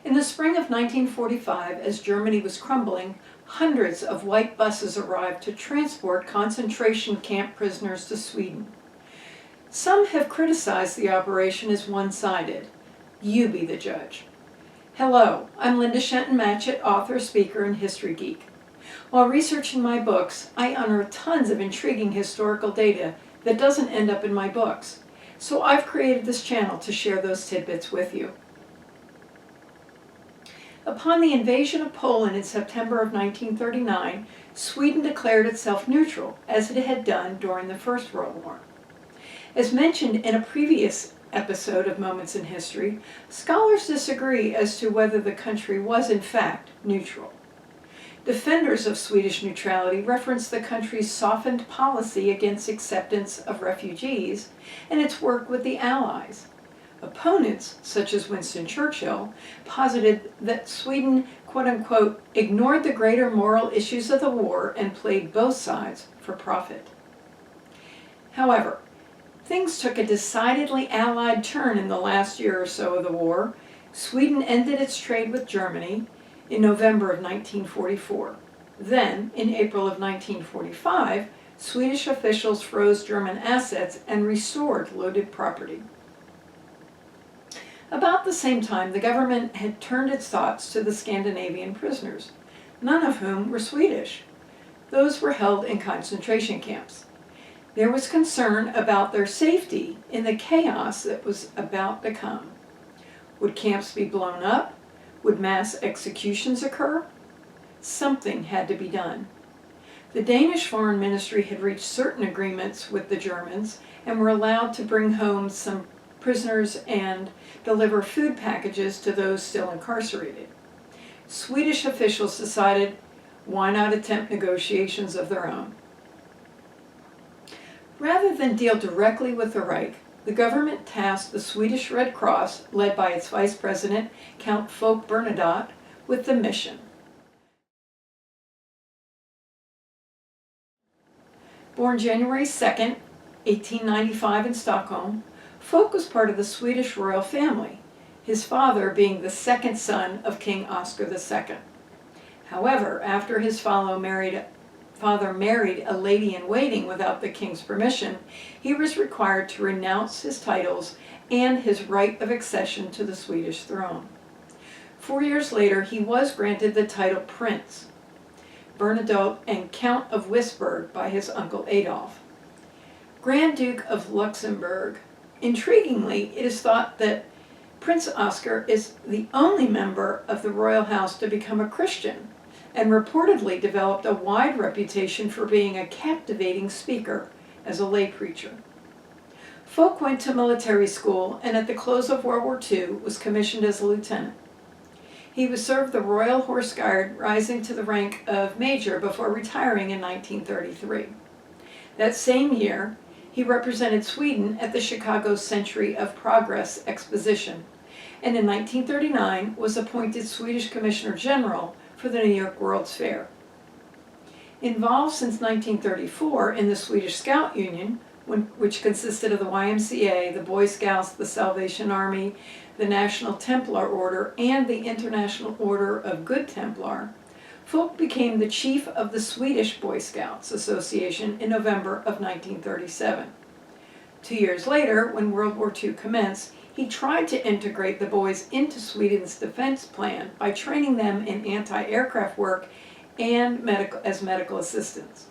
In the spring of 1945, as Germany was crumbling, hundreds of white buses arrived to transport concentration camp prisoners to Sweden. Some have criticized the operation as one-sided. You be the judge. Hello, I'm Linda Shenton-Matchett, author, speaker, and history geek. While researching my books, I unearth tons of intriguing historical data that doesn't end up in my books. So I've created this channel to share those tidbits with you. Upon the invasion of Poland in September of 1939, Sweden declared itself neutral, as it had done during the First World War. As mentioned in a previous episode of Moments in History, scholars disagree as to whether the country was in fact neutral. Defenders of Swedish neutrality reference the country's softened policy against acceptance of refugees and its work with the Allies. Opponents, such as Winston Churchill, posited that Sweden, quote-unquote, ignored the greater moral issues of the war and played both sides for profit. However, things took a decidedly Allied turn in the last year or so of the war. Sweden ended its trade with Germany in November of 1944. Then, in April of 1945, Swedish officials froze German assets and restored looted property. About the same time, the government had turned its thoughts to the Scandinavian prisoners, none of whom were Swedish. Those were held in concentration camps. There was concern about their safety in the chaos that was about to come. Would camps be blown up? Would mass executions occur? Something had to be done. The Danish Foreign Ministry had reached certain agreements with the Germans and were allowed to bring home some prisoners and deliver food packages to those still incarcerated. Swedish officials decided, why not attempt negotiations of their own? Rather than deal directly with the Reich, the government tasked the Swedish Red Cross, led by its vice president, Count Folke Bernadotte, with the mission. Born January 2nd, 1895 in Stockholm, Folke was part of the Swedish royal family, his father being the second son of King Oscar II. However, after his father married a lady-in-waiting without the king's permission, he was required to renounce his titles and his right of accession to the Swedish throne. 4 years later, he was granted the title Prince, Bernadotte, and Count of Wisburg by his uncle Adolf. Grand Duke of Luxembourg. Intriguingly, it is thought that Prince Oscar is the only member of the royal house to become a Christian, and reportedly developed a wide reputation for being a captivating speaker as a lay preacher. Folke went to military school and at the close of World War II was commissioned as a lieutenant. He would serve the Royal Horse Guard, rising to the rank of major before retiring in 1933. That same year, he represented Sweden at the Chicago Century of Progress Exposition, and in 1939 was appointed Swedish Commissioner General for the New York World's Fair. Involved since 1934 in the Swedish Scout Union, which consisted of the YMCA, the Boy Scouts, the Salvation Army, the National Templar Order, and the International Order of Good Templar, Folke became the chief of the Swedish Boy Scouts Association in November of 1937. 2 years later, when World War II commenced, he tried to integrate the boys into Sweden's defense plan by training them in anti-aircraft work and as medical assistants.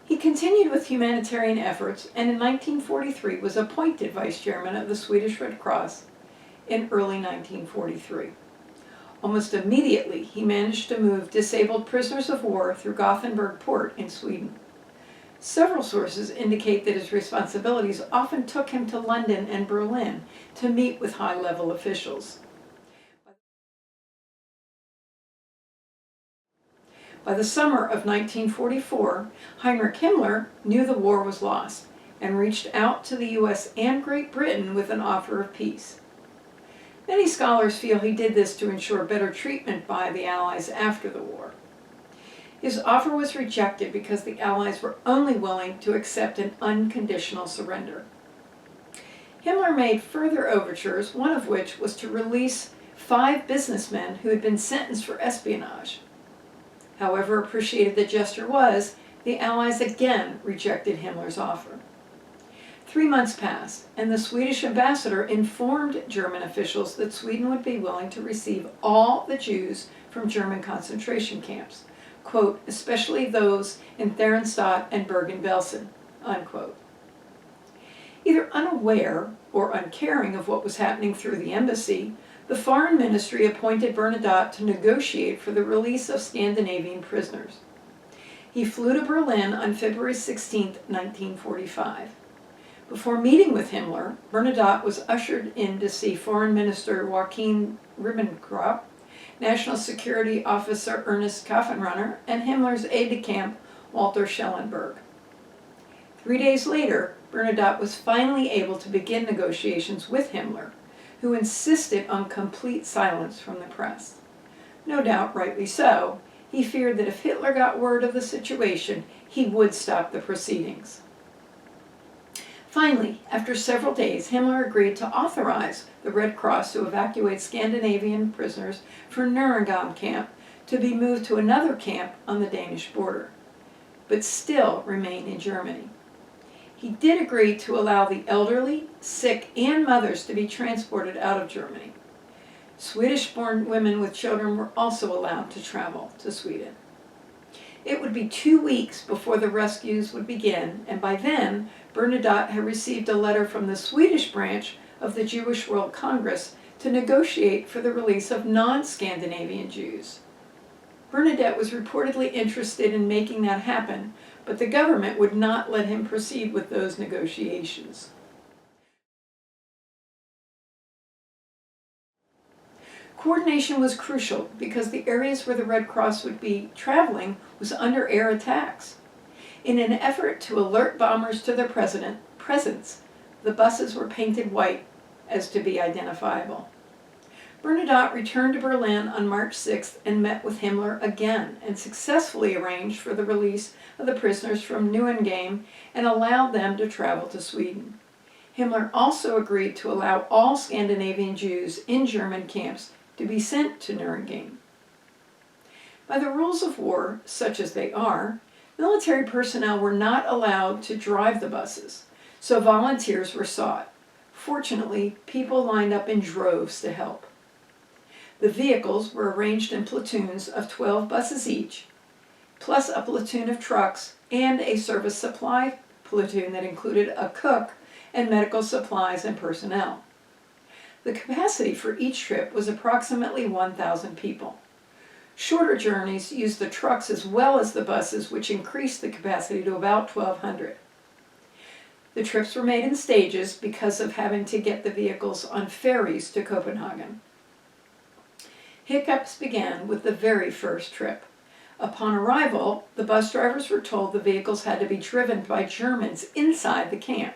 He continued with humanitarian efforts and in 1943 was appointed vice chairman of the Swedish Red Cross in early 1943. Almost immediately, he managed to move disabled prisoners of war through Gothenburg port in Sweden. Several sources indicate that his responsibilities often took him to London and Berlin to meet with high-level officials. By the summer of 1944, Heinrich Himmler knew the war was lost and reached out to the U.S. and Great Britain with an offer of peace. Many scholars feel he did this to ensure better treatment by the Allies after the war. His offer was rejected because the Allies were only willing to accept an unconditional surrender. Himmler made further overtures, one of which was to release 5 businessmen who had been sentenced for espionage. However appreciated the gesture was, the Allies again rejected Himmler's offer. 3 months passed, and the Swedish ambassador informed German officials that Sweden would be willing to receive all the Jews from German concentration camps, quote, especially those in Theresienstadt and Bergen-Belsen, unquote. Either unaware or uncaring of what was happening through the embassy, the Foreign Ministry appointed Bernadotte to negotiate for the release of Scandinavian prisoners. He flew to Berlin on February 16, 1945. Before meeting with Himmler, Bernadotte was ushered in to see Foreign Minister Joachim Ribbentrop, National Security Officer Ernst Kaufenrunner, and Himmler's aide-de-camp Walter Schellenberg. 3 days later, Bernadotte was finally able to begin negotiations with Himmler, who insisted on complete silence from the press. No doubt rightly so. He feared that if Hitler got word of the situation, he would stop the proceedings. Finally, after several days, Himmler agreed to authorize the Red Cross to evacuate Scandinavian prisoners from Nuremberg camp to be moved to another camp on the Danish border, but still remain in Germany. He did agree to allow the elderly, sick, and mothers to be transported out of Germany. Swedish-born women with children were also allowed to travel to Sweden. It would be 2 weeks before the rescues would begin, and by then, Bernadotte had received a letter from the Swedish branch of the Jewish World Congress to negotiate for the release of non-Scandinavian Jews. Bernadotte was reportedly interested in making that happen, but the government would not let him proceed with those negotiations. Coordination was crucial because the areas where the Red Cross would be traveling was under air attacks. In an effort to alert bombers to their presence, the buses were painted white as to be identifiable. Bernadotte returned to Berlin on March 6th and met with Himmler again and successfully arranged for the release of the prisoners from Neuengamme and allowed them to travel to Sweden. Himmler also agreed to allow all Scandinavian Jews in German camps to be sent to Neuengamme. By the rules of war, such as they are, military personnel were not allowed to drive the buses, so volunteers were sought. Fortunately, people lined up in droves to help. The vehicles were arranged in platoons of 12 buses each, plus a platoon of trucks and a service supply platoon that included a cook and medical supplies and personnel. The capacity for each trip was approximately 1,000 people. Shorter journeys used the trucks as well as the buses, which increased the capacity to about 1,200. The trips were made in stages because of having to get the vehicles on ferries to Copenhagen. Hiccups began with the very first trip. Upon arrival, the bus drivers were told the vehicles had to be driven by Germans inside the camp.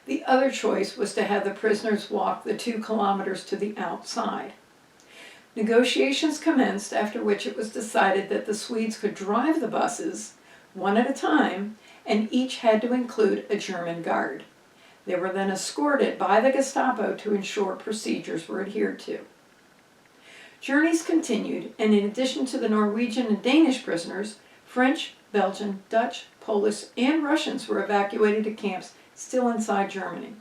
The other choice was to have the prisoners walk the 2 kilometers to the outside. Negotiations commenced, after which it was decided that the Swedes could drive the buses, one at a time, and each had to include a German guard. They were then escorted by the Gestapo to ensure procedures were adhered to. Journeys continued, and in addition to the Norwegian and Danish prisoners, French, Belgian, Dutch, Polish, and Russians were evacuated to camps still inside Germany.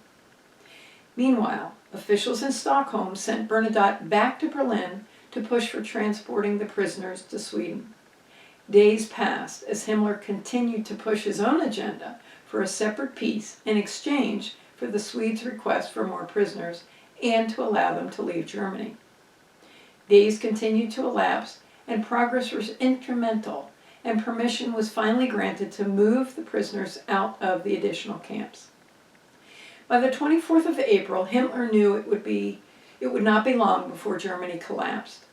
Meanwhile, officials in Stockholm sent Bernadotte back to Berlin to push for transporting the prisoners to Sweden. Days passed as Himmler continued to push his own agenda for a separate peace in exchange for the Swedes' request for more prisoners and to allow them to leave Germany. Days continued to elapse, and progress was incremental, and permission was finally granted to move the prisoners out of the additional camps. By the 24th of April, Himmler knew it would not be long before Germany collapsed,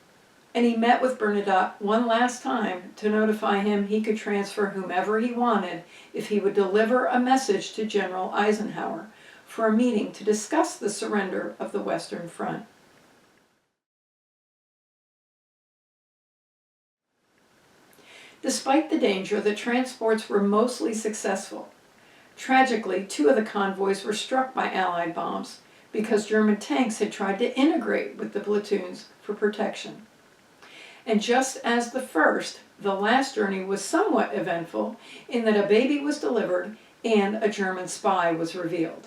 and he met with Bernadotte one last time to notify him he could transfer whomever he wanted if he would deliver a message to General Eisenhower for a meeting to discuss the surrender of the Western Front. Despite the danger, the transports were mostly successful. Tragically, 2 of the convoys were struck by Allied bombs because German tanks had tried to integrate with the platoons for protection. And just as the first, the last journey was somewhat eventful in that a baby was delivered and a German spy was revealed.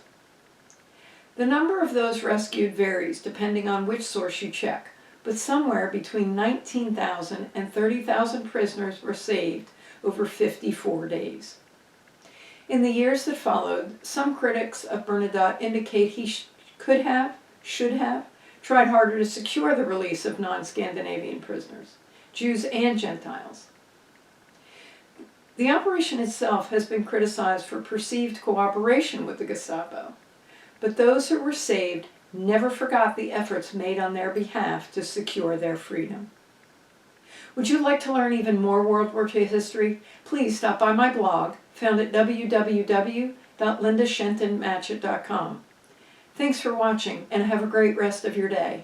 The number of those rescued varies depending on which source you check, but somewhere between 19,000 and 30,000 prisoners were saved over 54 days. In the years that followed, some critics of Bernadotte indicate he should have, tried harder to secure the release of non-Scandinavian prisoners, Jews and Gentiles. The operation itself has been criticized for perceived cooperation with the Gestapo, but those who were saved never forgot the efforts made on their behalf to secure their freedom. Would you like to learn even more World War II history? Please stop by my blog, found at www.lindashentonmatchett.com. Thanks for watching, and have a great rest of your day.